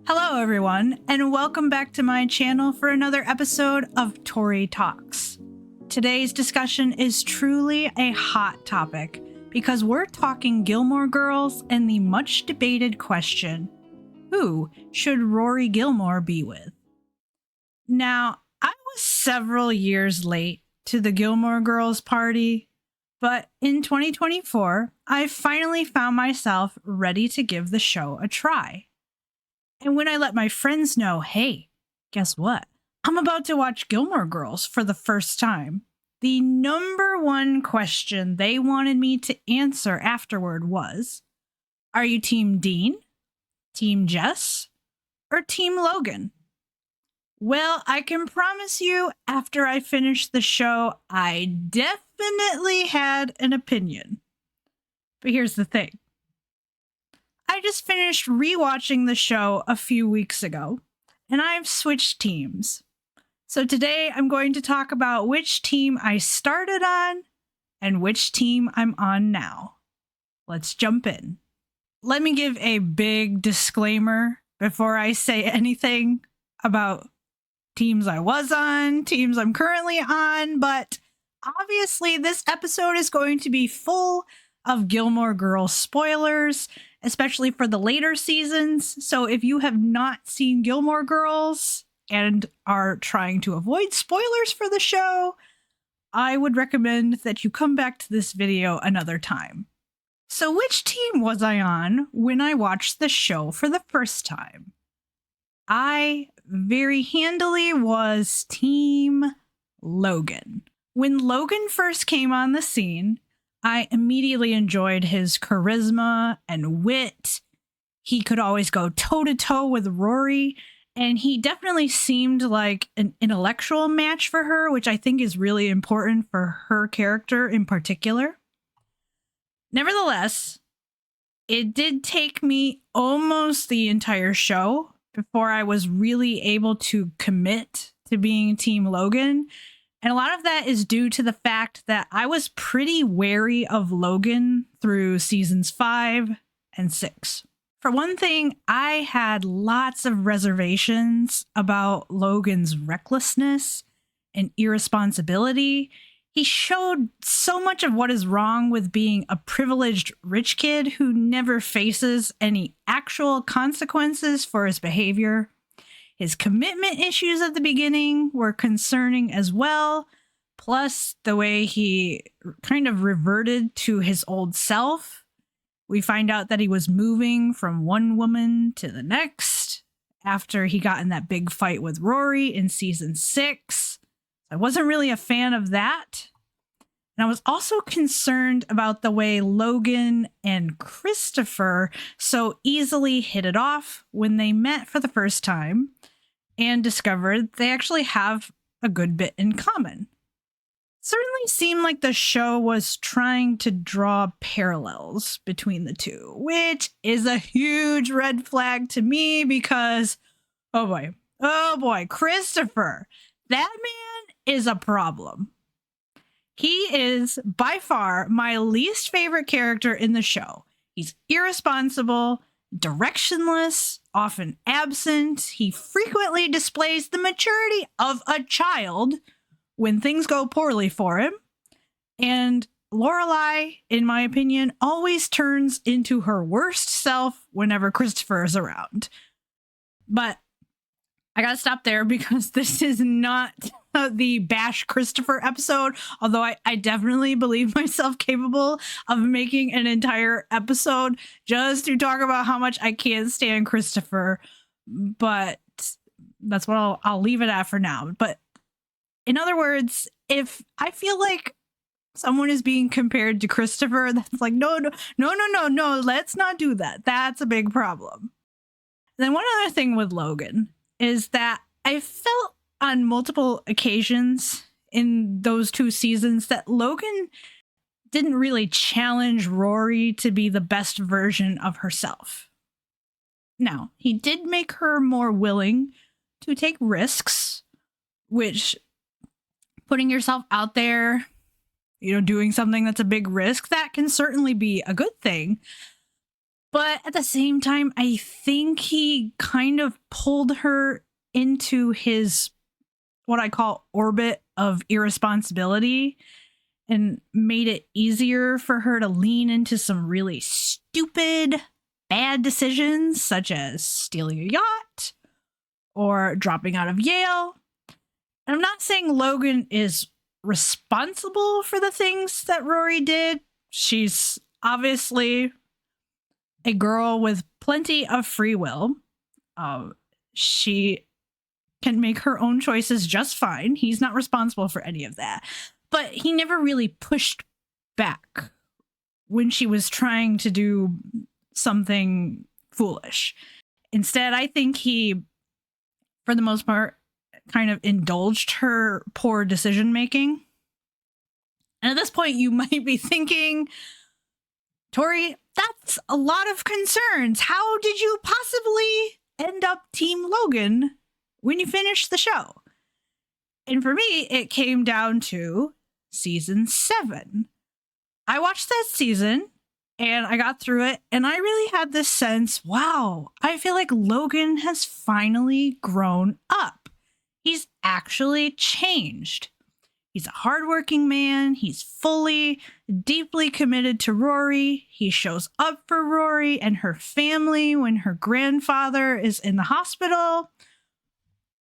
Hello everyone, and welcome back to my channel for another episode of Tori Talks. Today's discussion is truly a hot topic because we're talking Gilmore Girls and the much debated question, who should Rory Gilmore be with? Now, I was several years late to the Gilmore Girls party, but in 2024, I finally found myself ready to give the show a try. And when I let my friends know, hey, guess what? I'm about to watch Gilmore Girls for the first time, the number one question they wanted me to answer afterward was, are you Team Dean, Team Jess, or Team Logan? Well, I can promise you, after I finished the show, I definitely had an opinion. But here's the thing. I just finished rewatching the show a few weeks ago, and I've switched teams. So today I'm going to talk about which team I started on and which team I'm on now. Let's jump in. Let me give a big disclaimer before I say anything about teams I was on, teams I'm currently on, but obviously this episode is going to be full of Gilmore Girls spoilers, especially for the later seasons. So if you have not seen Gilmore Girls and are trying to avoid spoilers for the show, I would recommend that you come back to this video another time. So which team was I on when I watched the show for the first time? I very handily was Team Logan. When Logan first came on the scene, I immediately enjoyed his charisma and wit. He could always go toe-to-toe with Rory, and he definitely seemed like an intellectual match for her, which I think is really important for her character in particular. Nevertheless, it did take me almost the entire show before I was really able to commit to being Team Logan. And a lot of that is due to the fact that I was pretty wary of Logan through seasons 5 and 6. For one thing, I had lots of reservations about Logan's recklessness and irresponsibility. He showed so much of what is wrong with being a privileged rich kid who never faces any actual consequences for his behavior. His commitment issues at the beginning were concerning as well, plus the way he kind of reverted to his old self. We find out that he was moving from one woman to the next after he got in that big fight with Rory in season 6. I wasn't really a fan of that. And I was also concerned about the way Logan and Christopher so easily hit it off when they met for the first time and discovered they actually have a good bit in common. Certainly seemed like the show was trying to draw parallels between the two, which is a huge red flag to me because, oh boy, Christopher, that man is a problem. He is by far my least favorite character in the show. He's irresponsible, directionless, often absent. He frequently displays the maturity of a child when things go poorly for him. And Lorelai, in my opinion, always turns into her worst self whenever Christopher is around. But I gotta stop there because this is not the Bash Christopher episode, although I definitely believe myself capable of making an entire episode just to talk about how much I can't stand Christopher. But that's what I'll leave it at for now. But in other words, if I feel like someone is being compared to Christopher, that's like, no, let's not do that. That's a big problem. Then one other thing with Logan is that I felt on multiple occasions in those 2 seasons that Logan didn't really challenge Rory to be the best version of herself. Now, he did make her more willing to take risks, which putting yourself out there, doing something that's a big risk, that can certainly be a good thing. But at the same time, I think he kind of pulled her into his, what I call, orbit of irresponsibility and made it easier for her to lean into some really stupid, bad decisions, such as stealing a yacht or dropping out of Yale. And I'm not saying Logan is responsible for the things that Rory did. She's obviously a girl with plenty of free will. She can make her own choices just fine. He's not responsible for any of that. But he never really pushed back when she was trying to do something foolish. Instead, I think he, for the most part, kind of indulged her poor decision making. And at this point, you might be thinking, Tori, that's a lot of concerns. How did you possibly end up Team Logan when you finished the show? And for me, it came down to season 7. I watched that season and I got through it, and I really had this sense, wow, I feel like Logan has finally grown up. He's actually changed. He's a hardworking man. He's fully, deeply committed to Rory. He shows up for Rory and her family when her grandfather is in the hospital.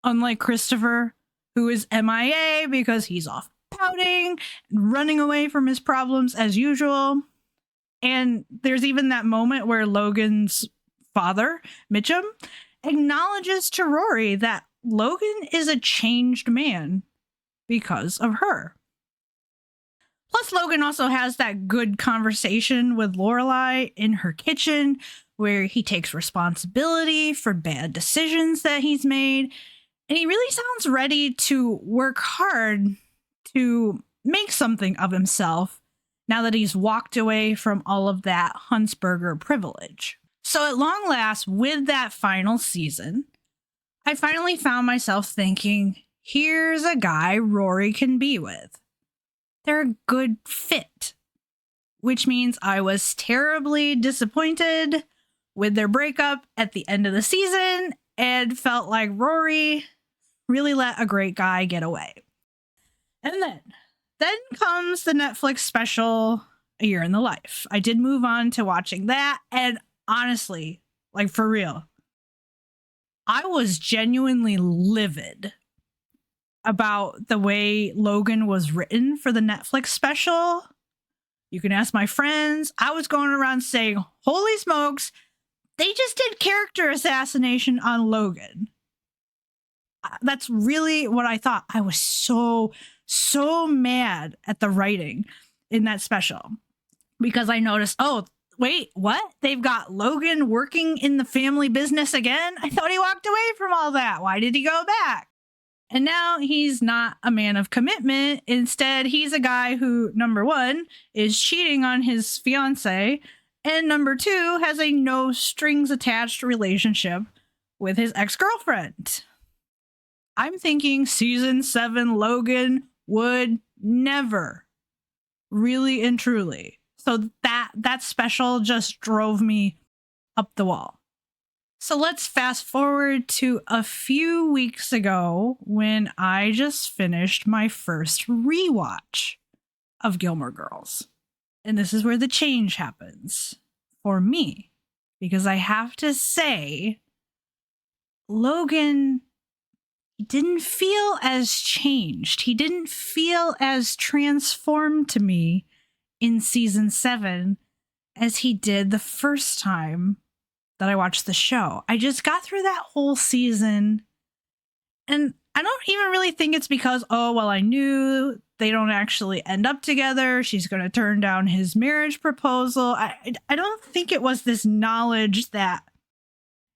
Unlike Christopher, who is MIA because he's off pouting and running away from his problems as usual. And there's even that moment where Logan's father, Mitchum, acknowledges to Rory that Logan is a changed man because of her. Plus, Logan also has that good conversation with Lorelai in her kitchen where he takes responsibility for bad decisions that he's made. And he really sounds ready to work hard to make something of himself now that he's walked away from all of that Huntsberger privilege. So at long last, with that final season, I finally found myself thinking, here's a guy Rory can be with. They're a good fit. Which means I was terribly disappointed with their breakup at the end of the season and felt like Rory really let a great guy get away. And then comes the Netflix special, A Year in the Life. I did move on to watching that, and honestly, like for real, I was genuinely livid about the way Logan was written for the Netflix special. You can ask my friends. I was going around saying, holy smokes, they just did character assassination on Logan. That's really what I thought. I was so mad at the writing in that special because I noticed, oh, wait, what? They've got Logan working in the family business again? I thought he walked away from all that. Why did he go back? And now he's not a man of commitment. Instead, he's a guy who, number one, is cheating on his fiance, and number two, has a no strings attached relationship with his ex-girlfriend. I'm thinking season 7 Logan would never, really and truly. So that special just drove me up the wall. So let's fast forward to a few weeks ago when I just finished my first rewatch of Gilmore Girls. And this is where the change happens for me, because I have to say, Logan, he didn't feel as changed. He didn't feel as transformed to me in season 7 as he did the first time that I watched the show. I just got through that whole season, and I don't even really think it's because, oh, well, I knew they don't actually end up together. She's going to turn down his marriage proposal. I don't think it was this knowledge that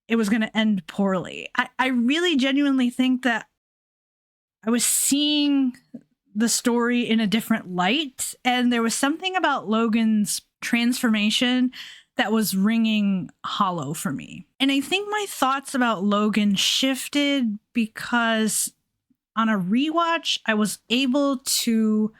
it was going to end poorly. I really genuinely think that I was seeing the story in a different light, and there was something about Logan's transformation that was ringing hollow for me. And I think my thoughts about Logan shifted because on a rewatch, I was able to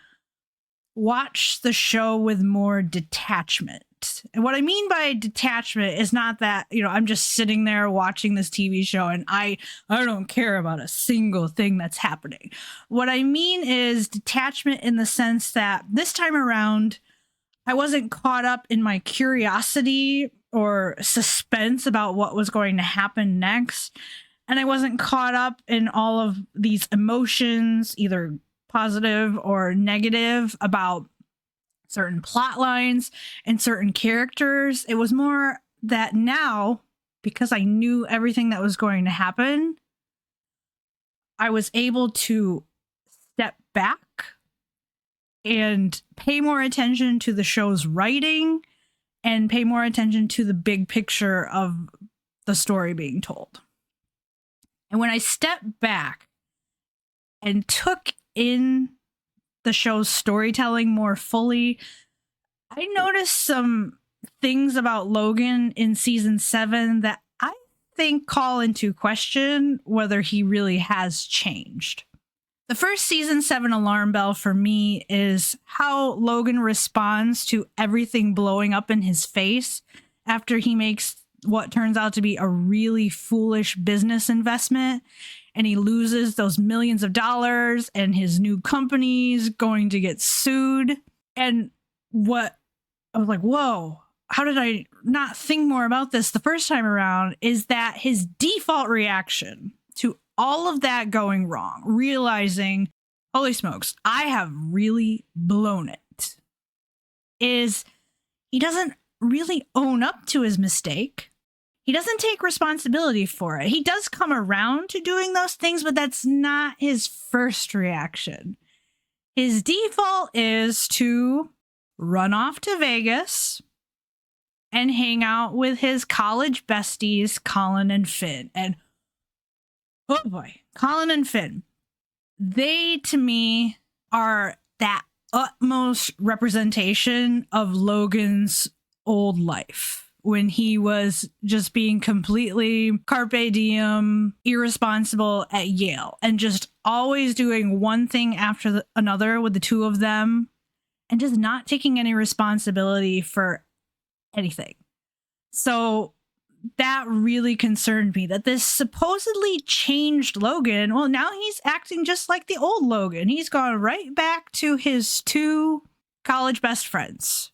watch the show with more detachment. And what I mean by detachment is not that, I'm just sitting there watching this TV show and I don't care about a single thing that's happening. What I mean is detachment in the sense that this time around, I wasn't caught up in my curiosity or suspense about what was going to happen next. And I wasn't caught up in all of these emotions, either positive or negative, about certain plot lines and certain characters. It was more that now, because I knew everything that was going to happen, I was able to step back and pay more attention to the show's writing and pay more attention to the big picture of the story being told. And when I stepped back and took in the show's storytelling more fully, I noticed some things about Logan in season 7 that I think call into question whether he really has changed. The first season 7 alarm bell for me is how Logan responds to everything blowing up in his face after he makes what turns out to be a really foolish business investment, and he loses those millions of dollars and his new company's going to get sued. And what I was like, whoa, how did I not think more about this the first time around, is that his default reaction to all of that going wrong, realizing, holy smokes, I have really blown it, is he doesn't really own up to his mistake. He doesn't take responsibility for it. He does come around to doing those things, but that's not his first reaction. His default is to run off to Vegas and hang out with his college besties, Colin and Finn. And oh boy, Colin and Finn. They, to me, are that utmost representation of Logan's old life, when he was just being completely carpe diem, irresponsible at Yale, and just always doing one thing after another with the two of them, and just not taking any responsibility for anything. So that really concerned me, that this supposedly changed Logan. Well, now he's acting just like the old Logan. He's gone right back to his two college best friends,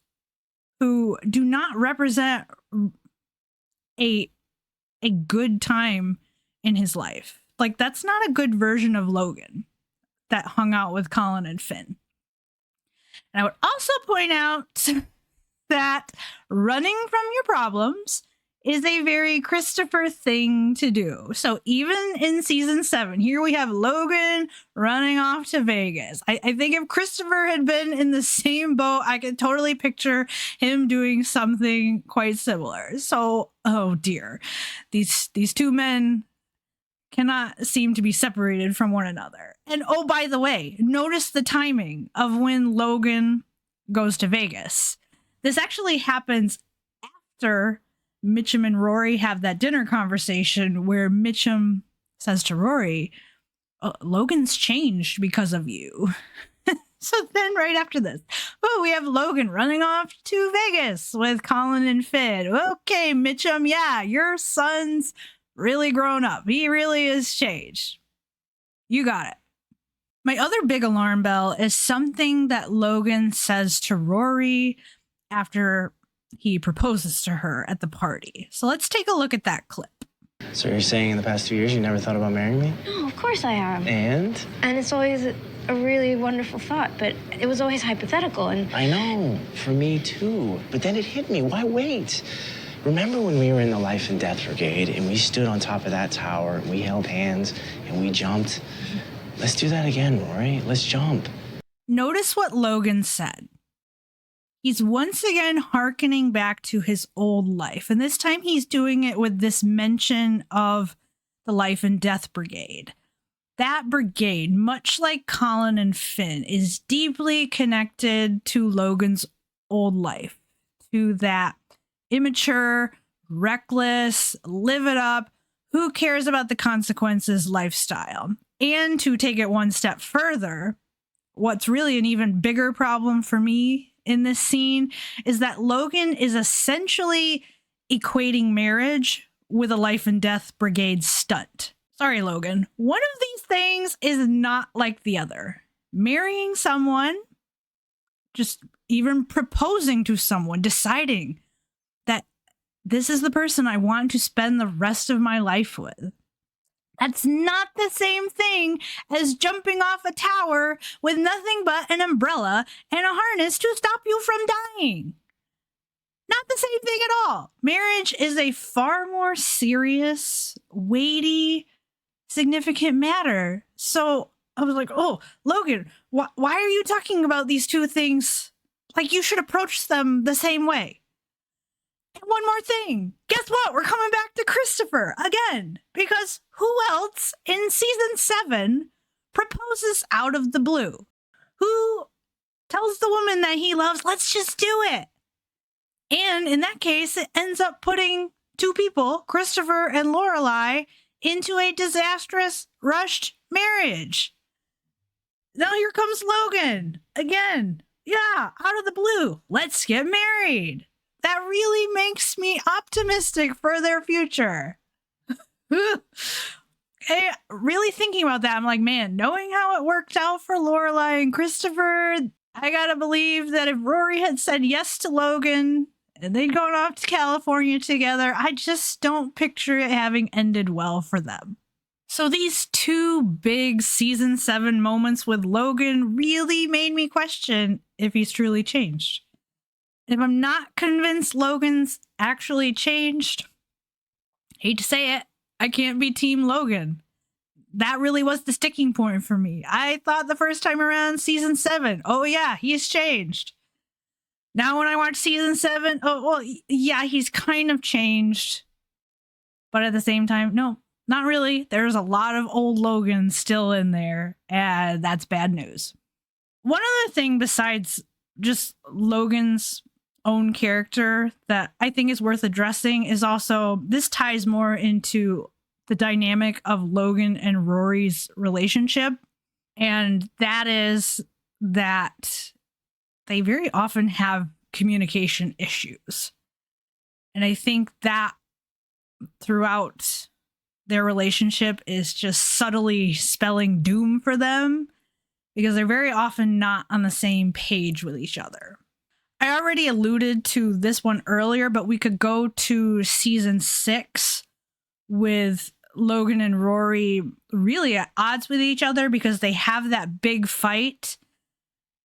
who do not represent a good time in his life. Like, that's not a good version of Logan that hung out with Colin and Finn. And I would also point out that running from your problems is a very Christopher thing to do. So even in season 7, here we have Logan running off to Vegas. I think if Christopher had been in the same boat, I could totally picture him doing something quite similar. So, oh dear, these two men cannot seem to be separated from one another. And oh, by the way, notice the timing of when Logan goes to Vegas. This actually happens after Mitchum and Rory have that dinner conversation where Mitchum says to Rory, Logan's changed because of you. So then right after this, we have Logan running off to Vegas with Colin and Finn. Okay, Mitchum, yeah, your son's really grown up. He really has changed. You got it. My other big alarm bell is something that Logan says to Rory after he proposes to her at the party. So let's take a look at that clip. So you're saying in the past 2 years you never thought about marrying me? No, of course I am. And it's always a really wonderful thought, but it was always hypothetical. And I know, for me too. But then it hit me. Why wait? Remember when we were in the Life and Death Brigade and we stood on top of that tower and we held hands and we jumped? Let's do that again, Rory. Let's jump. Notice what Logan said. He's once again hearkening back to his old life. And this time he's doing it with this mention of the Life and Death Brigade. That brigade, much like Colin and Finn, is deeply connected to Logan's old life, to that immature, reckless, live it up, who cares about the consequences lifestyle. And to take it one step further, what's really an even bigger problem for me in this scene is that Logan is essentially equating marriage with a life and death brigade stunt. Sorry, Logan. One of these things is not like the other. Marrying someone, just even proposing to someone, deciding that this is the person I want to spend the rest of my life with. That's not the same thing as jumping off a tower with nothing but an umbrella and a harness to stop you from dying. Not the same thing at all. Marriage is a far more serious, weighty, significant matter. So I was like, oh, Logan, why are you talking about these two things? Like, you should approach them the same way. And one more thing. Guess what? We're coming back to Christopher again. Because who else in season 7 proposes out of the blue? Who tells the woman that he loves, let's just do it? And in that case, it ends up putting two people, Christopher and Lorelai, into a disastrous, rushed marriage. Now here comes Logan again. Yeah, out of the blue. Let's get married. That really makes me optimistic for their future. Really thinking about that, I'm like, man, knowing how it worked out for Lorelai and Christopher, I gotta believe that if Rory had said yes to Logan and they'd gone off to California together, I just don't picture it having ended well for them. So these two big season 7 moments with Logan really made me question if he's truly changed. If I'm not convinced Logan's actually changed, hate to say it, I can't be Team Logan. That really was the sticking point for me. I thought the first time around season 7, oh yeah, he's changed. Now when I watch season 7, oh, well, yeah, he's kind of changed. But at the same time, no, not really. There's a lot of old Logan still in there, and that's bad news. One other thing besides just Logan's own character that I think is worth addressing is also, this ties more into the dynamic of Logan and Rory's relationship. And that is that they very often have communication issues. And I think that throughout their relationship is just subtly spelling doom for them because they're very often not on the same page with each other. I already alluded to this one earlier, but we could go to season 6 with Logan and Rory really at odds with each other because they have that big fight,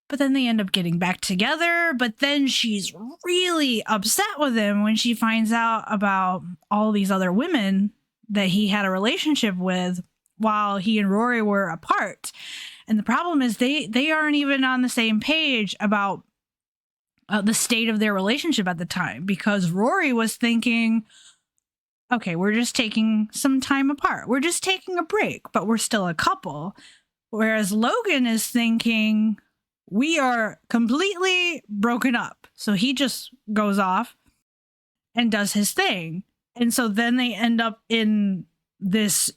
but then they end up getting back together. But then she's really upset with him when she finds out about all these other women that he had a relationship with while he and Rory were apart. And the problem is they aren't even on the same page about the state of their relationship at the time, because Rory was thinking, okay, we're just taking some time apart. We're just taking a break, but we're still a couple. Whereas Logan is thinking, we are completely broken up. So he just goes off and does his thing. And so then they end up in this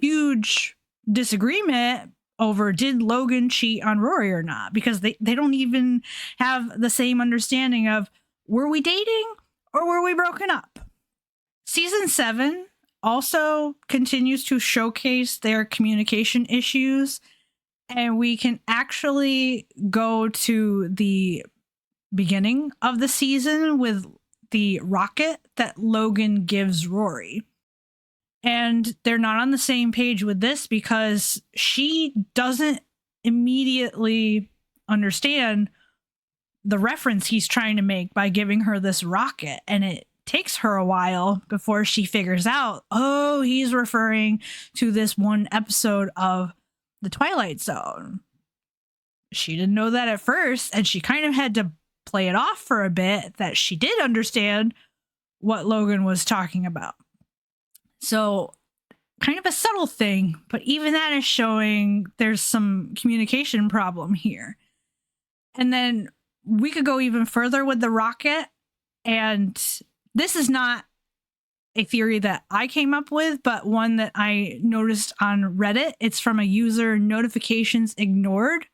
huge disagreement over, did Logan cheat on Rory or not? Because they don't even have the same understanding of, were we dating or were we broken up? Season 7 also continues to showcase their communication issues, and we can actually go to the beginning of the season with the rocket that Logan gives Rory. And they're not on the same page with this because she doesn't immediately understand the reference he's trying to make by giving her this rocket. And it takes her a while before she figures out, oh, he's referring to this one episode of The Twilight Zone. She didn't know that at first, and she kind of had to play it off for a bit that she did understand what Logan was talking about. So kind of a subtle thing, but even that is showing there's some communication problem here. And then we could go even further with the rocket. And this is not a theory that I came up with, but one that I noticed on Reddit. It's from a user, Notifications Ignored,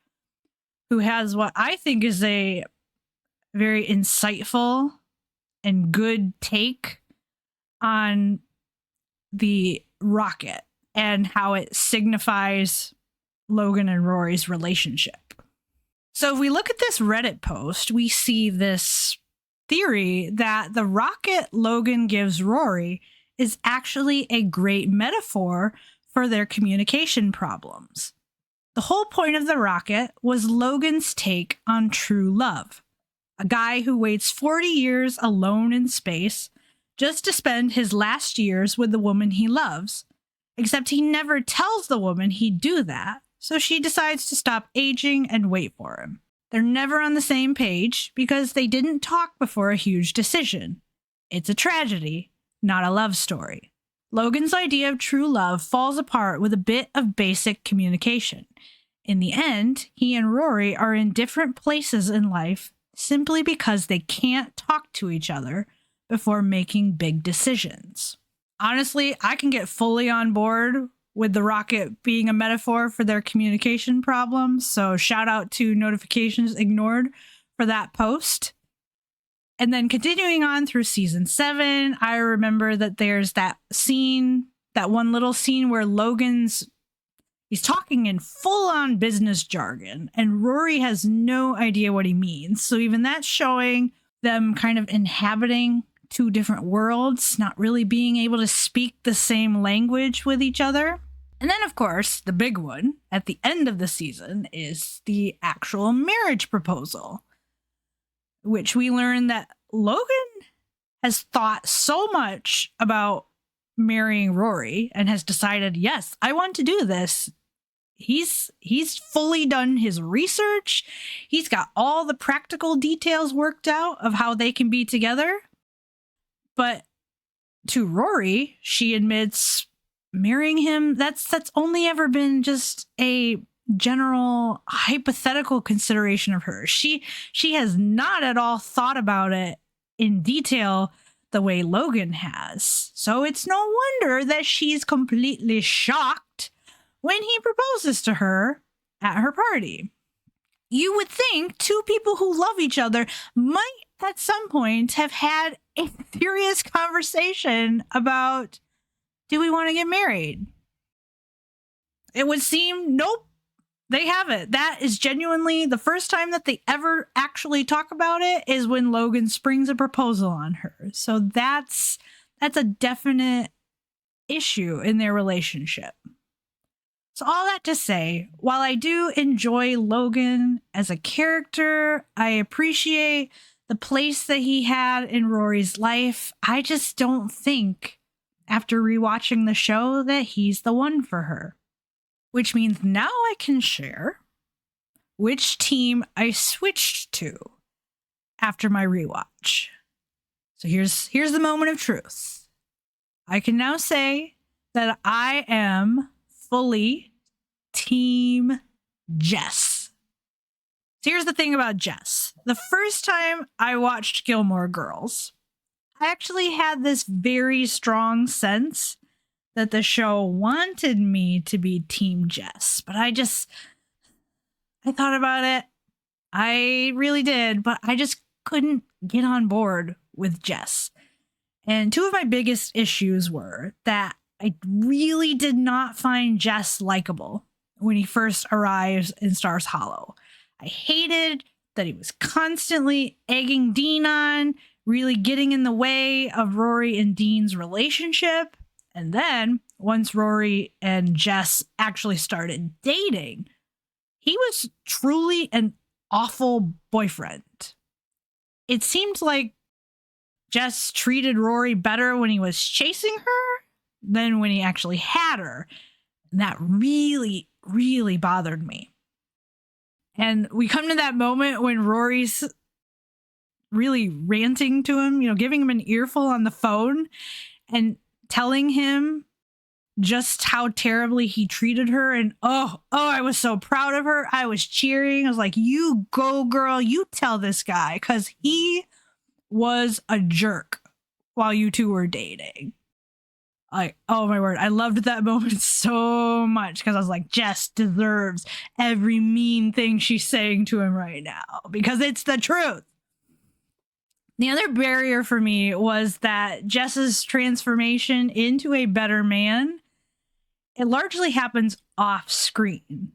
who has what I think is a very insightful and good take on the rocket and how it signifies Logan and Rory's relationship. So if we look at this Reddit post, we see this theory that the rocket Logan gives Rory is actually a great metaphor for their communication problems. The whole point of the rocket was Logan's take on true love. A guy who waits 40 years alone in space just to spend his last years with the woman he loves, except he never tells the woman he'd do that, so she decides to stop aging and wait for him. They're never on the same page because they didn't talk before a huge decision. It's a tragedy, not a love story. Logan's idea of true love falls apart with a bit of basic communication. In the end, he and Rory are in different places in life simply because they can't talk to each other before making big decisions. Honestly, I can get fully on board with the rocket being a metaphor for their communication problems, so shout out to Notifications Ignored for that post. And then continuing on through season 7, I remember that there's that scene, that one little scene where he's talking in full-on business jargon, and Rory has no idea what he means. So even that's showing them kind of inhabiting two different worlds, not really being able to speak the same language with each other. And then, of course, the big one at the end of the season is the actual marriage proposal, which we learn that Logan has thought so much about marrying Rory and has decided, yes, I want to do this. He's fully done his research. He's got all the practical details worked out of how they can be together. But to Rory, she admits marrying him, that's only ever been just a general hypothetical consideration of hers. She has not at all thought about it in detail the way Logan has. So it's no wonder that she's completely shocked when he proposes to her at her party. You would think two people who love each other might at some point have had a serious conversation about, do we want to get married? It would seem, nope, they haven't. That is genuinely the first time that they ever actually talk about it is when Logan springs a proposal on her. So that's a definite issue in their relationship. So all that to say, while I do enjoy Logan as a character, I appreciate the place that he had in Rory's life. I just don't think, after rewatching the show, that he's the one for her. Which means now I can share which team I switched to after my rewatch. So here's the moment of truth. I can now say that I am fully Team Jess. So here's the thing about Jess. The first time I watched Gilmore Girls, I actually had this very strong sense that the show wanted me to be Team Jess, but I thought about it. I really did, but I just couldn't get on board with Jess. And two of my biggest issues were that I really did not find Jess likable when he first arrives in Stars Hollow. I hated that he was constantly egging Dean on, really getting in the way of Rory and Dean's relationship. And then, once Rory and Jess actually started dating, he was truly an awful boyfriend. It seemed like Jess treated Rory better when he was chasing her than when he actually had her. And that really, really bothered me. And we come to that moment when Rory's really ranting to him, giving him an earful on the phone and telling him just how terribly he treated her. And oh, I was so proud of her. I was cheering. I was like, you go, girl. You tell this guy, because he was a jerk while you two were dating. Like, oh my word. I loved that moment so much because I was like, Jess deserves every mean thing she's saying to him right now because it's the truth. The other barrier for me was that Jess's transformation into a better man, it largely happens off screen.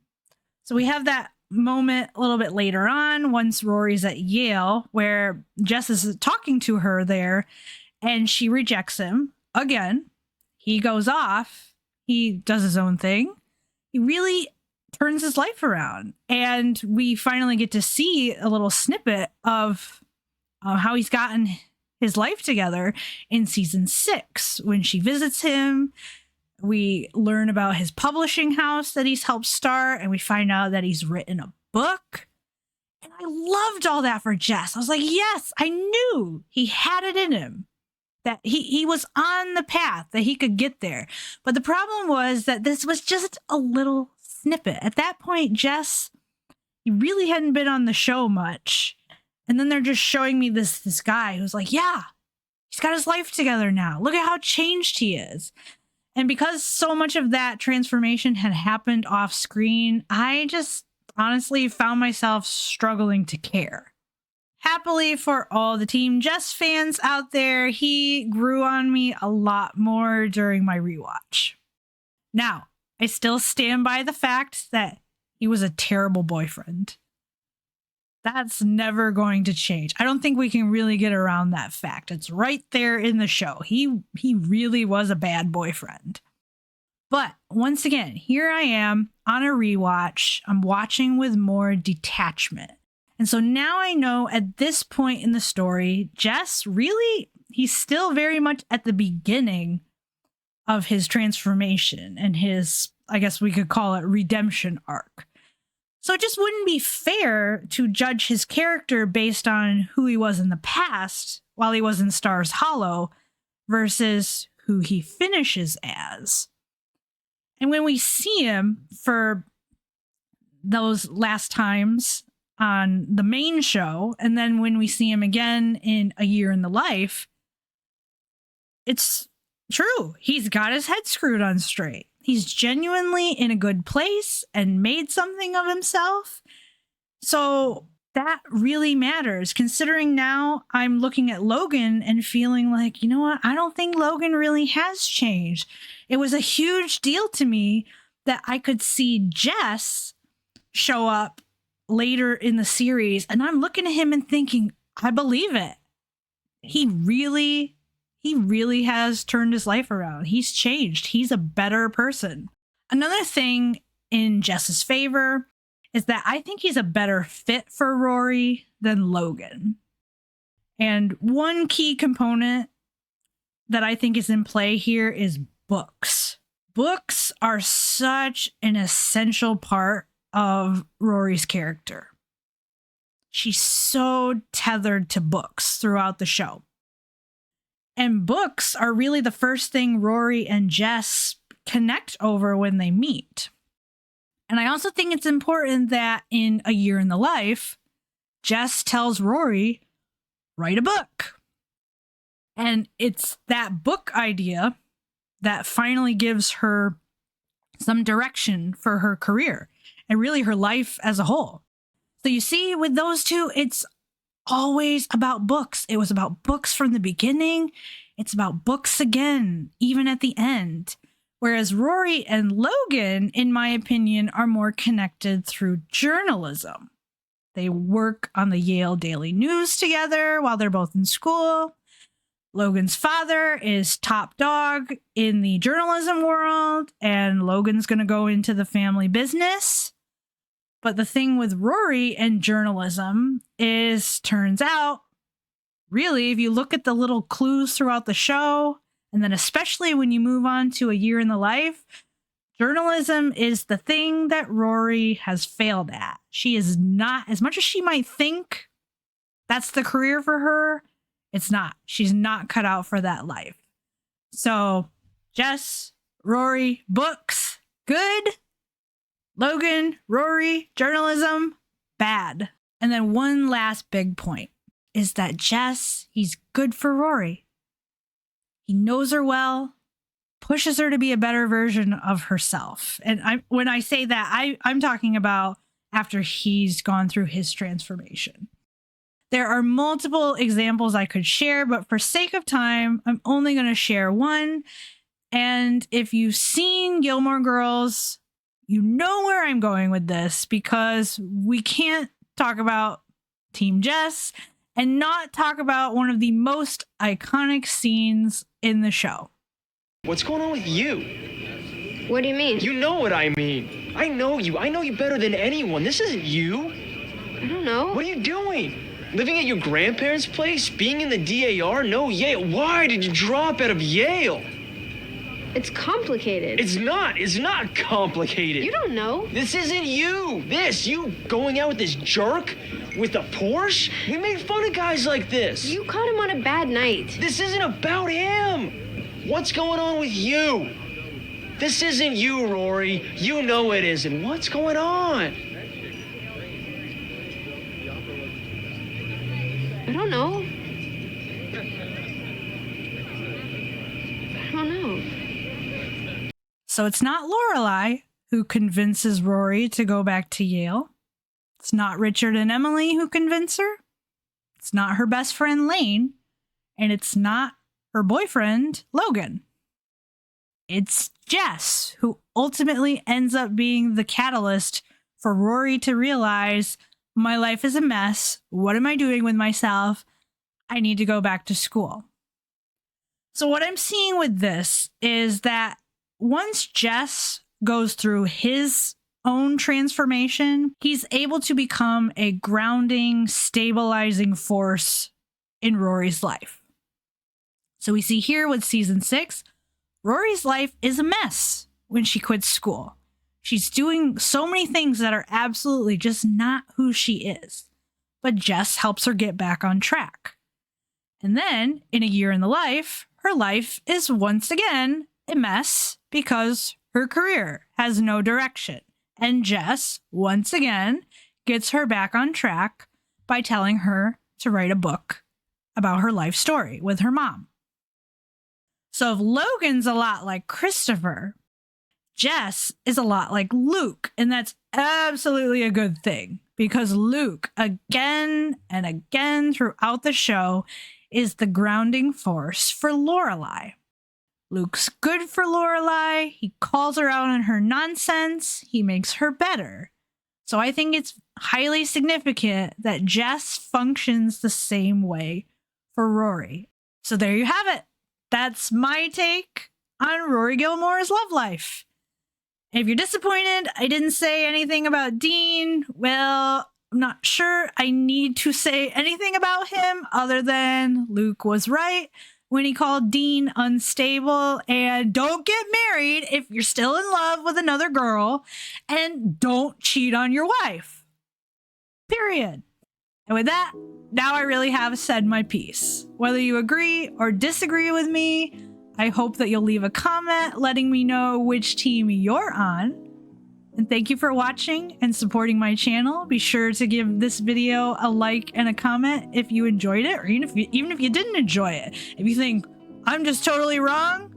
So we have that moment a little bit later on once Rory's at Yale where Jess is talking to her there and she rejects him again. He goes off. He does his own thing. He really turns his life around. And we finally get to see a little snippet of how he's gotten his life together in season 6 when she visits him. We learn about his publishing house that he's helped start, and we find out that he's written a book. And I loved all that for Jess. I was like, yes, I knew he had it in him, that he was on the path, that he could get there. But the problem was that this was just a little snippet. At that point, Jess, he really hadn't been on the show much. And then they're just showing me this guy who's like, yeah, he's got his life together now. Look at how changed he is. And because so much of that transformation had happened off screen, I just honestly found myself struggling to care. Happily for all the Team Jess fans out there, he grew on me a lot more during my rewatch. Now, I still stand by the fact that he was a terrible boyfriend. That's never going to change. I don't think we can really get around that fact. It's right there in the show. He really was a bad boyfriend. But once again, here I am on a rewatch. I'm watching with more detachment. And so now I know at this point in the story, Jess really, he's still very much at the beginning of his transformation and his, I guess we could call it, redemption arc. So it just wouldn't be fair to judge his character based on who he was in the past while he was in Stars Hollow versus who he finishes as. And when we see him for those last times on the main show, and then when we see him again in A Year in the Life, it's true. He's got his head screwed on straight. He's genuinely in a good place and made something of himself. So that really matters, considering now I'm looking at Logan and feeling like, you know what? I don't think Logan really has changed. It was a huge deal to me that I could see Jess show up later in the series, and I'm looking at him and thinking, I believe it. He really has turned his life around. He's changed. He's a better person. Another thing in Jess's favor is that I think he's a better fit for Rory than Logan. And one key component that I think is in play here is books. Books are such an essential part of Rory's character. She's so tethered to books throughout the show. And books are really the first thing Rory and Jess connect over when they meet. And I also think it's important that in A Year in the Life, Jess tells Rory, write a book. And it's that book idea that finally gives her some direction for her career and really her life as a whole. So you see, with those two, it's always about books. It was about books from the beginning. It's about books again, even at the end. Whereas Rory and Logan, in my opinion, are more connected through journalism. They work on the Yale Daily News together while they're both in school. Logan's father is top dog in the journalism world, and Logan's going to go into the family business. But the thing with Rory and journalism is, turns out, really, if you look at the little clues throughout the show, and then especially when you move on to A Year in the Life, journalism is the thing that Rory has failed at. She is not, as much as she might think that's the career for her, it's not. She's not cut out for that life. So, Jess, Rory, books, good. Logan, Rory, journalism, bad. And then one last big point is that Jess, he's good for Rory. He knows her well, pushes her to be a better version of herself. And when I say that, I'm talking about after he's gone through his transformation. There are multiple examples I could share, but for sake of time, I'm only going to share one. And if you've seen Gilmore Girls, you know where I'm going with this, because we can't talk about Team Jess and not talk about one of the most iconic scenes in the show. What's going on with you? What do you mean? You know what I mean. I know you. I know you better than anyone. This isn't you. I don't know. What are you doing? Living at your grandparents' place? Being in the DAR? No, Yale. Why did you drop out of Yale? It's complicated. It's not. It's not complicated. You don't know. This isn't you. You going out with this jerk with a Porsche? We made fun of guys like this. You caught him on a bad night. This isn't about him. What's going on with you? This isn't you, Rory. You know it isn't. What's going on? I don't know. I don't know. So it's not Lorelai who convinces Rory to go back to Yale. It's not Richard and Emily who convince her. It's not her best friend Lane. And it's not her boyfriend Logan. It's Jess who ultimately ends up being the catalyst for Rory to realize, my life is a mess. What am I doing with myself? I need to go back to school. So what I'm seeing with this is that once Jess goes through his own transformation, he's able to become a grounding, stabilizing force in Rory's life. So we see here with season 6, Rory's life is a mess when she quits school. She's doing so many things that are absolutely just not who she is. But Jess helps her get back on track. And then, in a year in the life, her life is once again a mess because her career has no direction. And Jess, once again, gets her back on track by telling her to write a book about her life story with her mom. So if Logan's a lot like Christopher, Jess is a lot like Luke, and that's absolutely a good thing, because Luke, again and again throughout the show, is the grounding force for Lorelai. Luke's good for Lorelai. He calls her out on her nonsense. He makes her better. So I think it's highly significant that Jess functions the same way for Rory. So there you have it. That's my take on Rory Gilmore's love life. If you're disappointed I didn't say anything about Dean, well, I'm not sure I need to say anything about him other than Luke was right when he called Dean unstable, and don't get married if you're still in love with another girl, and don't cheat on your wife. Period. And with that, now I really have said my piece. Whether you agree or disagree with me, I hope that you'll leave a comment letting me know which team you're on. And thank you for watching and supporting my channel. Be sure to give this video a like and a comment if you enjoyed it, or even if you didn't enjoy it. If you think I'm just totally wrong,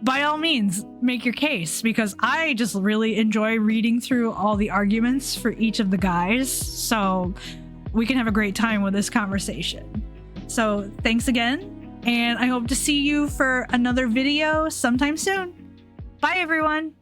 by all means, make your case, because I just really enjoy reading through all the arguments for each of the guys, so we can have a great time with this conversation. So thanks again, and I hope to see you for another video sometime soon. Bye, everyone.